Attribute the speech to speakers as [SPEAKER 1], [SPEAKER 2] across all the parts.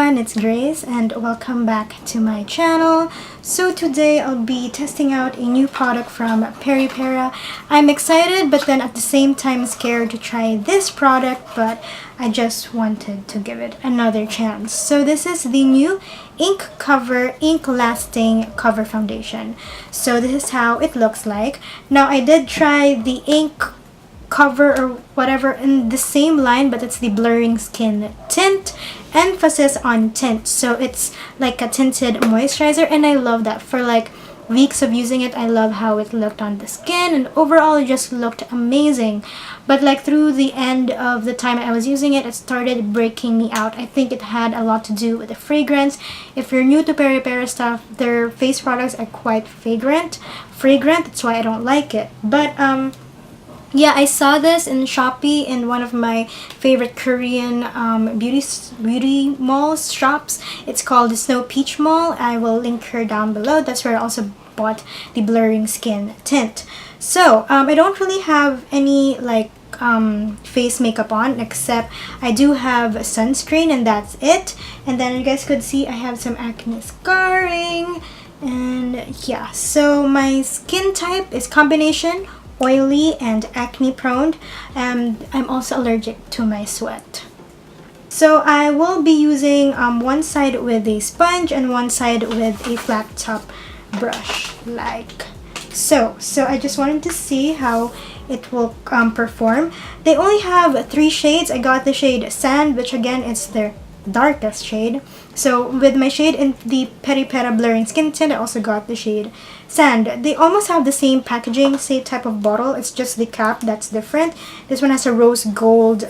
[SPEAKER 1] everyone, it's Grace and welcome back to my channel. So today I'll be testing out a new product from Peripera. I'm excited but then at the same time scared to try this product, but I just wanted to give it another chance. So this is the new ink lasting cover foundation. So this is how it looks like. Now I did try the ink cover or whatever in the same line, but it's the blurring skin tint, emphasis on tint, so it's like a tinted moisturizer, and I love that. For like weeks of using it, I love how it looked on the skin, and overall it just looked amazing. But like through the end of the time I was using it, it started breaking me out. I think it had a lot to do with the fragrance. If you're new to Peripera stuff, their face products are quite fragrant, that's why I don't like it. But yeah, I saw this in Shopee in one of my favorite Korean beauty malls shops. It's called the Snow Peach Mall. I will link her down below. That's where I also bought the blurring skin tint. So I don't really have any like face makeup on, except I do have sunscreen and that's it. And then you guys could see I have some acne scarring, and yeah, so my skin type is combination oily and acne prone, and I'm also allergic to my sweat. So I will be using one side with a sponge and one side with a flat top brush like so. So I just wanted to see how it will perform. They only have 3 shades. I got the shade Sand, which again is their darkest shade. So with my shade in the Peripera blurring skin tint, I also got the shade Sand. They almost have the same packaging, same type of bottle. It's just the cap that's different. This one has a rose gold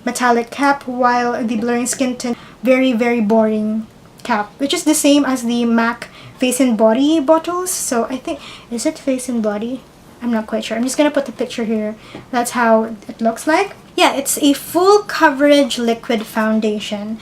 [SPEAKER 1] metallic cap, while the blurring skin tint very boring cap, which is the same as the MAC Face and Body bottles. So I think, is it Face and Body? I'm not quite sure. I'm just gonna put the picture here. That's how it looks like. Yeah, it's a full coverage liquid foundation.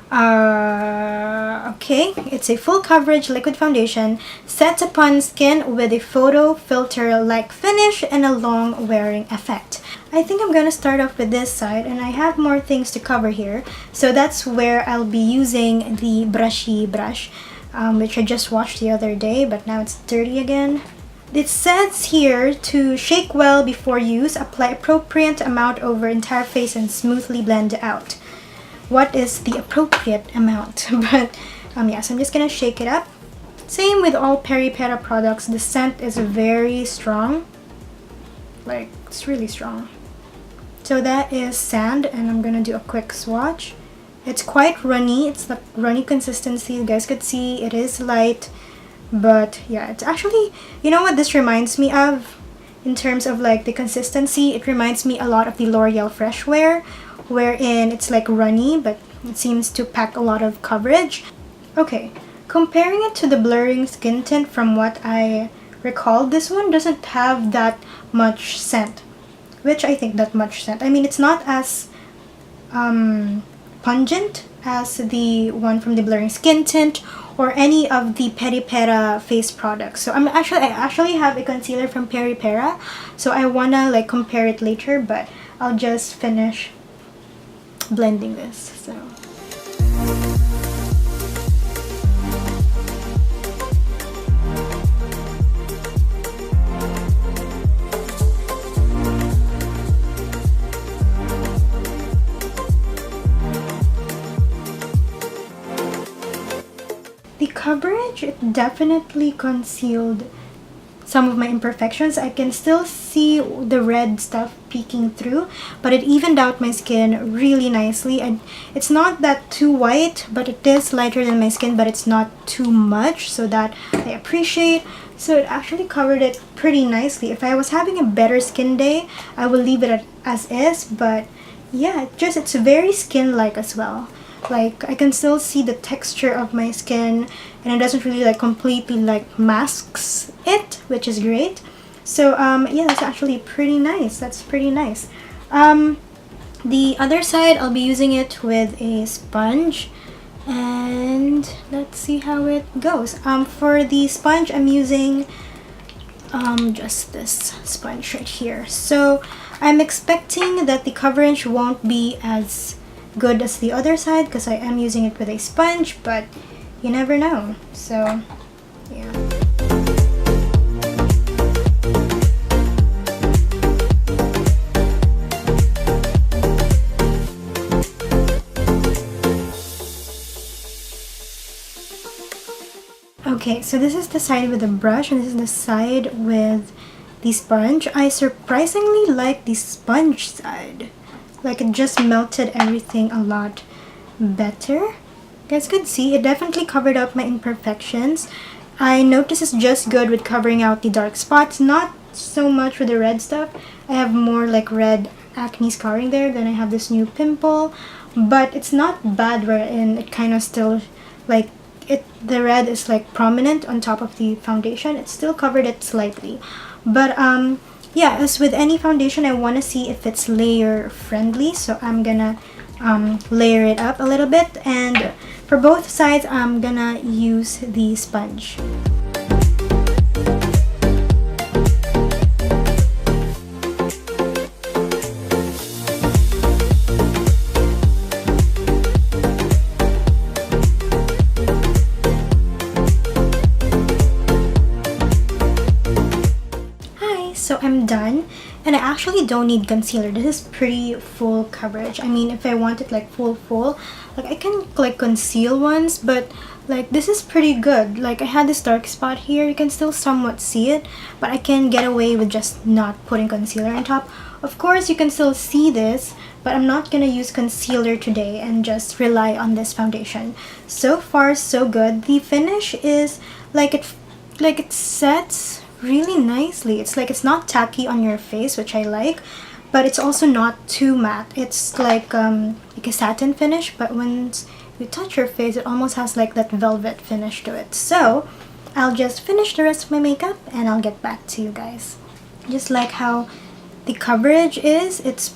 [SPEAKER 1] Okay, it's a full coverage liquid foundation set upon skin with a photo filter like finish and a long wearing effect. I think I'm gonna start off with this side, and I have more things to cover here, so that's where I'll be using the brushy brush, which I just washed the other day but now it's dirty again. It says here to shake well before use, apply appropriate amount over entire face and smoothly blend out. What is the appropriate amount? But yeah, so I'm just gonna shake it up. Same with all Peripera products, the scent is very strong, like it's really strong. So that is Sand, and I'm gonna do a quick swatch. It's quite runny, it's the runny consistency. You guys could see it is light, but yeah, it's actually, you know what this reminds me of in terms of like the consistency? It reminds me a lot of the Loreal Fresh Wear, wherein it's like runny but it seems to pack a lot of coverage. Okay, comparing it to the blurring skin tint, from what I recall, this one doesn't have that much scent, which I think that much scent. I mean, it's not as pungent as the one from the blurring skin tint or any of the Peripera face products. So I actually have a concealer from Peripera, so I wanna like compare it later, but I'll just finish blending this. So the coverage, it definitely concealed some of my imperfections. I can still see the red stuff peeking through, but it evened out my skin really nicely. And it's not that too white, but it is lighter than my skin, but it's not too much, so that I appreciate. So it actually covered it pretty nicely. If I was having a better skin day, I will leave it as is, but yeah, it's very skin-like as well. Like I can still see the texture of my skin, and it doesn't really like completely like masks it, which is great. So yeah, that's actually pretty nice. That's pretty nice. The other side, I'll be using it with a sponge, and let's see how it goes. For the sponge, I'm using just this sponge right here. So I'm expecting that the coverage won't be as good as the other side because I am using it with a sponge, but you never know. So yeah. Okay, so this is the side with the brush and this is the side with the sponge. I surprisingly like the sponge side. Like, it just melted everything a lot better. You guys could see it definitely covered up my imperfections. I noticed it's just good with covering out the dark spots, not so much with the red stuff. I have more like red acne scarring there. Then I have this new pimple, but it's not bad wherein it kind of still like the red is like prominent on top of the foundation. It still covered it slightly, but yeah, as with any foundation, I want to see if it's layer friendly, so I'm gonna layer it up a little bit, and for both sides I'm gonna use the sponge. So I'm done, and I actually don't need concealer. This is pretty full coverage. I mean, if I want it like full, like I can like conceal once, but like this is pretty good. Like I had this dark spot here, you can still somewhat see it, but I can get away with just not putting concealer on top. Of course, you can still see this, but I'm not gonna use concealer today and just rely on this foundation. So far, so good. The finish is like it sets really nicely. It's like it's not tacky on your face, which I like, but it's also not too matte. It's like a satin finish, but once you touch your face, it almost has like that velvet finish to it. So I'll just finish the rest of my makeup and I'll get back to you guys. Just like how the coverage is, it's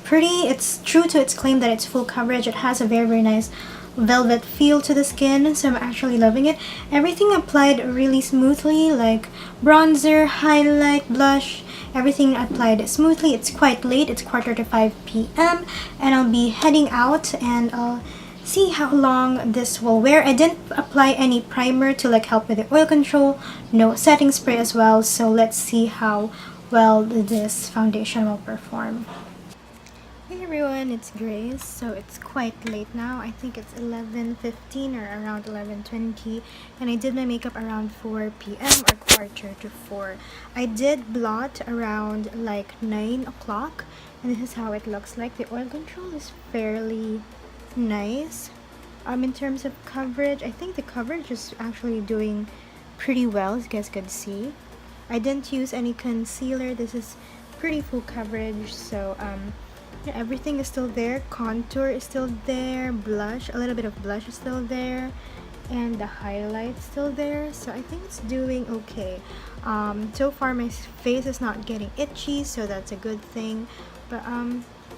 [SPEAKER 1] true to its claim that it's full coverage. It has a very nice velvet feel to the skin, so I'm actually loving it. Everything applied really smoothly, like bronzer, highlight, blush, everything applied smoothly. It's quite late, it's 4:45 p.m. and I'll be heading out and I'll see how long this will wear. I didn't apply any primer to like help with the oil control, no setting spray as well, so let's see how well this foundation will perform. Hey everyone, it's Grace. So it's quite late now. I think it's 11:15 or around 11:20, and I did my makeup around 4 p.m. or 4:45. I did blot around like 9 o'clock, and this is how it looks like. The oil control is fairly nice. In terms of coverage, I think the coverage is actually doing pretty well, as you guys could see. I didn't use any concealer. This is pretty full coverage, so yeah, everything is still there. Contour is still there, blush, a little bit of blush is still there, and the highlight's still there, so I think it's doing okay. So far my face is not getting itchy, so that's a good thing, but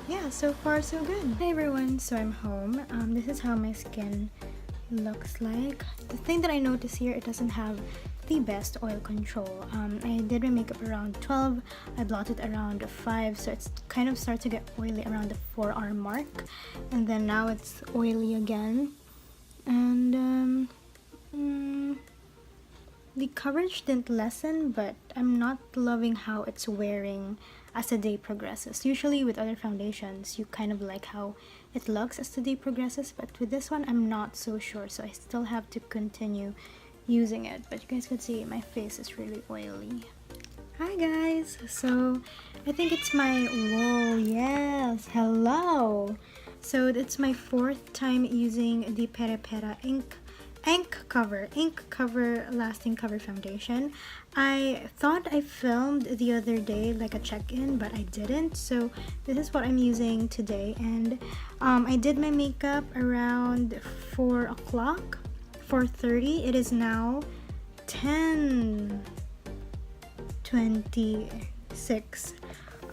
[SPEAKER 1] yeah, so far so good. Hey everyone, so I'm home. This is how my skin looks like. The thing that I notice here, it doesn't have the best oil control. I did my makeup around 12, I blotted around 5, so it's kind of starts to get oily around the 4-hour mark, and then now it's oily again, and the coverage didn't lessen, but I'm not loving how it's wearing as the day progresses. Usually with other foundations, you kind of like how it looks as the day progresses, but with this one, I'm not so sure, so I still have to continue using it. But you guys can see my face is really oily. Hi guys! So, I think it's my, whoa, yes, hello! So, it's my 4th time using the Peripera ink cover lasting cover foundation. I thought I filmed the other day like a check-in, but I didn't, so this is what I'm using today. And I did my makeup around 4 o'clock, 4:30. It is now 10:26.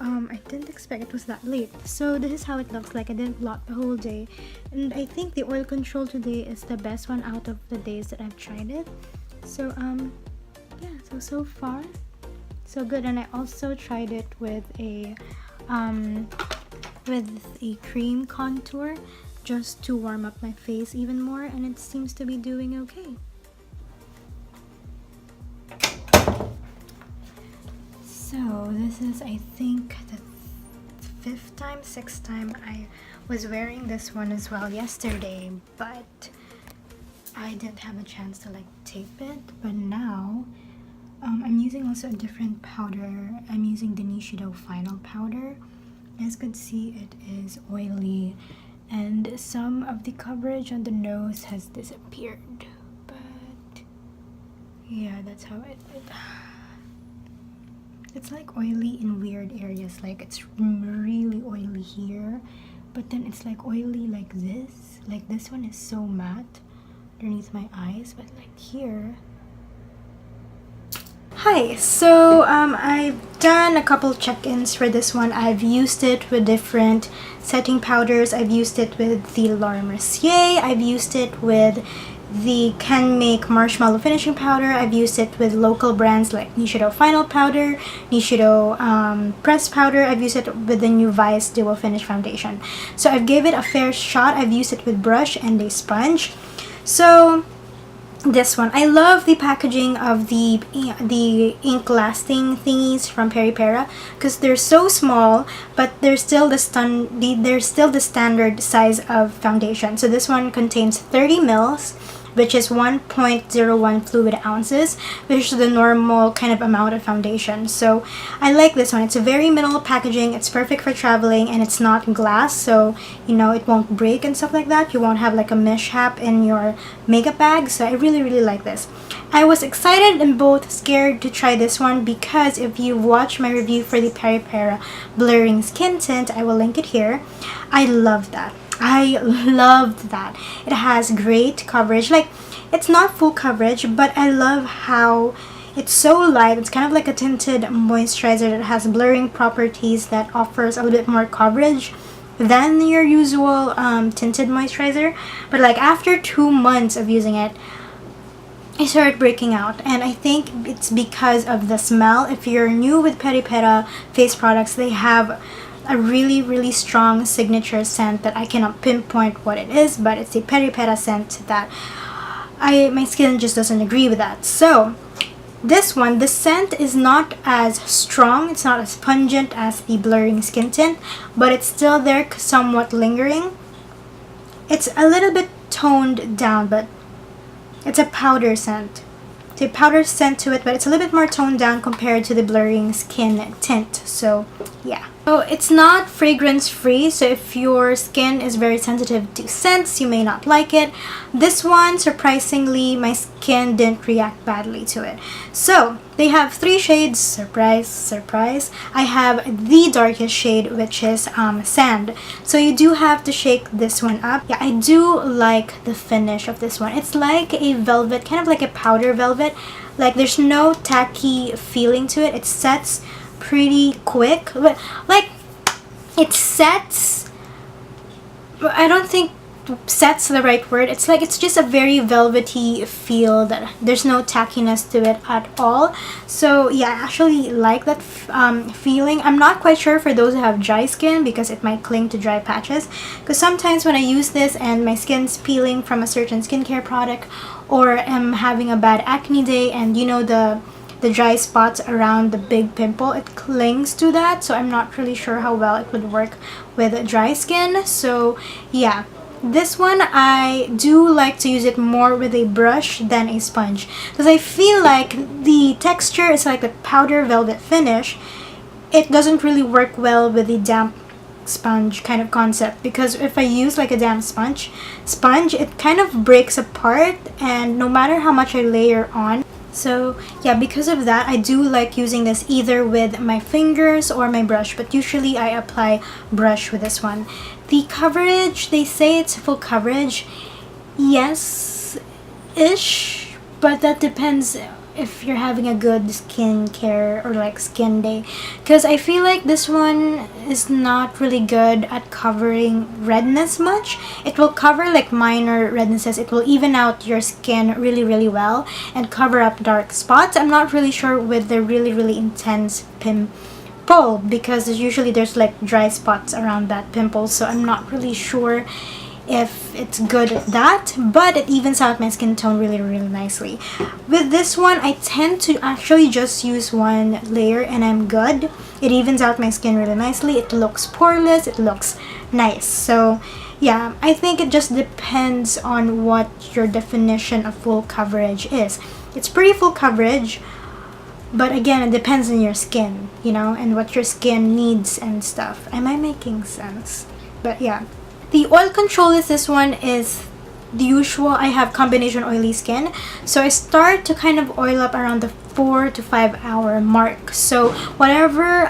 [SPEAKER 1] I didn't expect it was that late. So this is how it looks like. I didn't blot the whole day, and I think the oil control today is the best one out of the days that I've tried it. So yeah, so far so good. And I also tried it with a cream contour just to warm up my face even more, and it seems to be doing okay. So this is, I think, the sixth time I was wearing this one as well yesterday, but I didn't have a chance to like tape it. But now I'm using also a different powder. I'm using the Nichido final powder. As you can see, it is oily and some of the coverage on the nose has disappeared, but yeah, that's how it's like oily in weird areas. Like it's really oily here, but then it's like oily like this. Like this one is so matte underneath my eyes, but like here. Hi, so I've done a couple check-ins for this one. I've used it with different setting powders. I've used it with the Laura Mercier. I've used it with the Can Make Marshmallow Finishing Powder. I've used it with local brands like Nichido Final Powder, Nichido Press Powder. I've used it with the new Vice Duo Finish Foundation. So I've gave it a fair shot. I've used it with brush and a sponge. So this one, I love the packaging of the ink lasting thingies from Peripera because they're so small, but they're still the standard size of foundation. So this one contains 30 mils, which is 1.01 fluid ounces, which is the normal kind of amount of foundation. So I like this one. It's a very minimal packaging. It's perfect for traveling, and it's not glass, so you know it won't break and stuff like that. You won't have like a mishap in your makeup bag. So I really like this. I was excited and both scared to try this one because if you watch my review for the Peripera blurring skin tint, I will link it here. I love that. I loved that. It has great coverage. Like, it's not full coverage, but I love how it's so light. It's kind of like a tinted moisturizer that has blurring properties that offers a little bit more coverage than your usual tinted moisturizer. But like after 2 months of using it, I started breaking out, and I think it's because of the smell. If you're new with Peripera face products, they have a really strong signature scent that I cannot pinpoint what it is, but it's a Peripera scent that my skin just doesn't agree with that. So this one, the scent is not as strong, it's not as pungent as the blurring skin tint, but it's still there, somewhat lingering. It's a little bit toned down, but it's a powder scent. It's a powder scent to it, but it's a little bit more toned down compared to the blurring skin tint. So yeah. So it's not fragrance free, so if your skin is very sensitive to scents, you may not like it. This one, surprisingly, my skin didn't react badly to it. So they have 3 shades. Surprise. I have the darkest shade, which is Sand. So you do have to shake this one up. Yeah, I do like the finish of this one. It's like a velvet, kind of like a powder velvet. Like there's no tacky feeling to it. It sets pretty quick, but like it sets, I don't think set's the right word. It's like it's just a very velvety feel that there's no tackiness to it at all. So yeah, I actually like that feeling. I'm not quite sure for those who have dry skin because it might cling to dry patches, because sometimes when I use this and my skin's peeling from a certain skincare product, or am having a bad acne day and you know the dry spots around the big pimple, it clings to that. So I'm not really sure how well it would work with dry skin. So yeah, this one I do like to use it more with a brush than a sponge, because I feel like the texture is like a powder velvet finish. It doesn't really work well with the damp sponge kind of concept, because if I use like a damp sponge, it kind of breaks apart, and no matter how much I layer on. So yeah, because of that, I do like using this either with my fingers or my brush, but usually I apply brush with this one. The coverage, they say it's full coverage. Yes-ish, but that depends if you're having a good skincare or like skin day, because I feel like this one is not really good at covering redness much. It will cover like minor rednesses. It will even out your skin really well and cover up dark spots. I'm not really sure with the really intense pimple, because there's like dry spots around that pimple, so I'm not really sure if it's good at that, but it evens out my skin tone really nicely. With this one, I tend to actually just use one layer and I'm good. It evens out my skin really nicely. It looks poreless, it looks nice. So yeah, I think it just depends on what your definition of full coverage is. It's pretty full coverage, but again, it depends on your skin, you know, and what your skin needs and stuff. Am I making sense? But yeah. The oil control is this one is the usual. I have combination oily skin, so I start to kind of oil up around the 4 to 5 hour mark. So whatever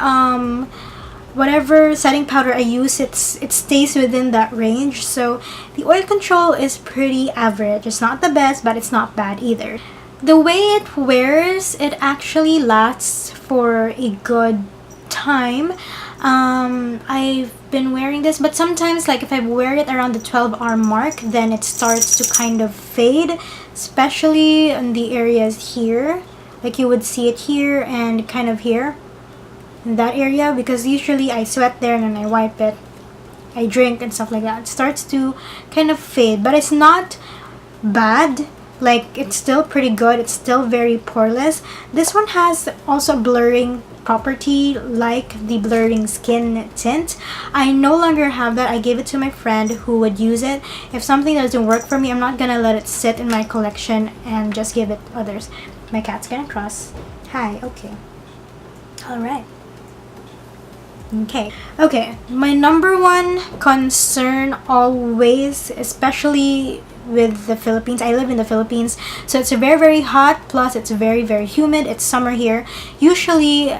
[SPEAKER 1] setting powder I use, it stays within that range. So the oil control is pretty average. It's not the best, but it's not bad either. The way it wears, it actually lasts for a good time. I've been wearing this, but sometimes, like if I wear it around the 12-hour mark, then it starts to kind of fade, especially in the areas here. Like you would see it here and kind of here in that area, because usually I sweat there and then I wipe it, I drink and stuff like that. It starts to kind of fade, but it's not bad. Like, it's still pretty good. It's still very poreless. This one has also blurring property like the blurring skin tint. I no longer have that. I gave it to my friend who would use it. If something doesn't work for me, I'm not gonna let it sit in my collection and just give it others. My cat's gonna cross. Hi, okay. Alright. Okay, my number one concern always, especially with the Philippines, I live in the Philippines, so it's very hot, plus it's very humid. It's summer here. Usually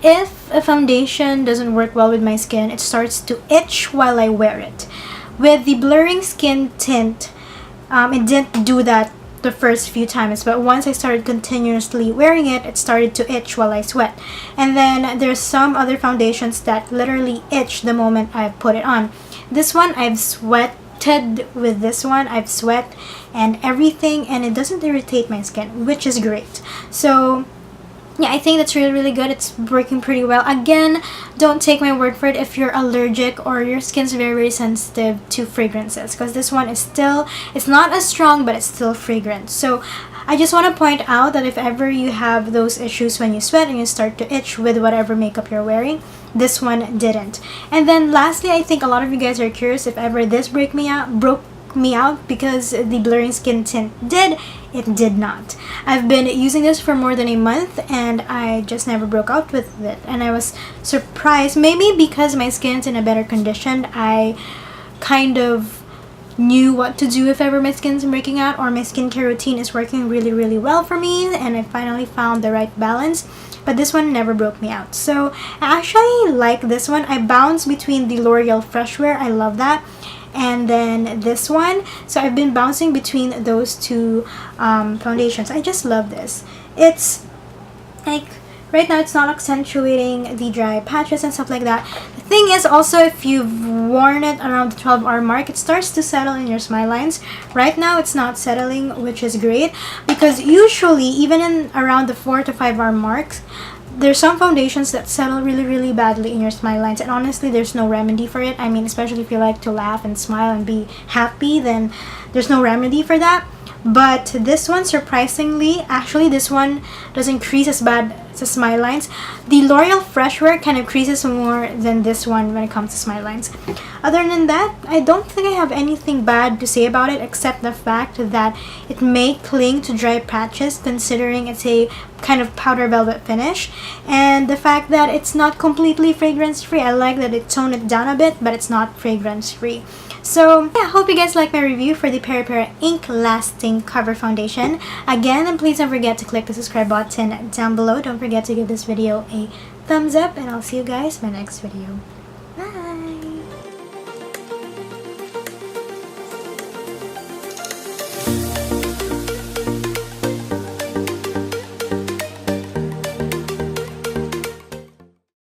[SPEAKER 1] if a foundation doesn't work well with my skin, it starts to itch while I wear it. With the blurring skin tint, it didn't do that the first few times, but once I started continuously wearing it, it started to itch while I sweat. And then there's some other foundations that literally itch the moment I put it on. This one, I've sweated with this one. I've sweat and everything, and it doesn't irritate my skin, which is great. So yeah, I think that's really good. It's working pretty well. Again, don't take my word for it if you're allergic or your skin's very sensitive to fragrances, because this one is still, it's not as strong, but it's still fragrant. So I just want to point out that if ever you have those issues when you sweat and you start to itch with whatever makeup you're wearing, this one didn't. And then lastly, I think a lot of you guys are curious if ever this broke me out because the blurring skin tint did. It did not. I've been using this for more than a month and I just never broke out with it, and I was surprised. Maybe because my skin's in a better condition, I kind of knew what to do if ever my skin's breaking out, or my skincare routine is working really well for me and I finally found the right balance. But this one never broke me out. So I actually like this one. I bounce between the Loreal Freshwear, I love that, and then this one. So I've been bouncing between those two foundations. I just love this. It's like, right now it's not accentuating the dry patches and stuff like that. The thing is also, if you've worn it around the 12-hour mark, it starts to settle in your smile lines. Right now it's not settling, which is great, because usually even in around the 4 to 5 hour marks, there's some foundations that settle really badly in your smile lines, and honestly there's no remedy for it. I mean, especially if you like to laugh and smile and be happy, then there's no remedy for that. But this one, surprisingly, actually this one doesn't crease as bad as the smile lines. The Loreal Freshwear kind of creases more than this one when it comes to smile lines. Other than that, I don't think I have anything bad to say about it, except the fact that it may cling to dry patches considering it's a kind of powder velvet finish, and the fact that it's not completely fragrance free. I like that it toned it down a bit, but it's not fragrance free. So yeah, hope you guys like my review for the Peripera Ink Lasting Cover Foundation. Again, please don't forget to click the subscribe button down below. Don't forget to give this video a thumbs up, and I'll see you guys in my next video.